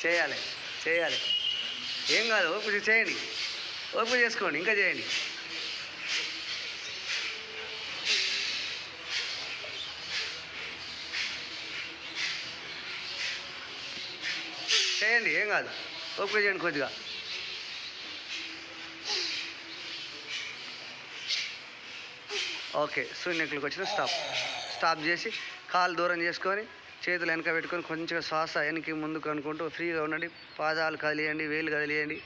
చేయాలి చేయాలి, ఏం కాదు, ఓపిక చేయండి, ఓపిక చేసుకోండి, ఇంకా చేయండి. చేయండి, ఏం కాదు, ఓపిక చేయండి కొద్దిగా. ఓకే, శూన్యకులకు వచ్చిన స్టాప్ చేసి కాలు దూరం చేసుకొని చేతులు వెనక పెట్టుకొని కొంచెం శ్వాస వెనక్కి ముందుకు అనుకుంటూ ఫ్రీగా ఉండండి. పాదాలు కదిలియండి, వేలు కదిలియండి.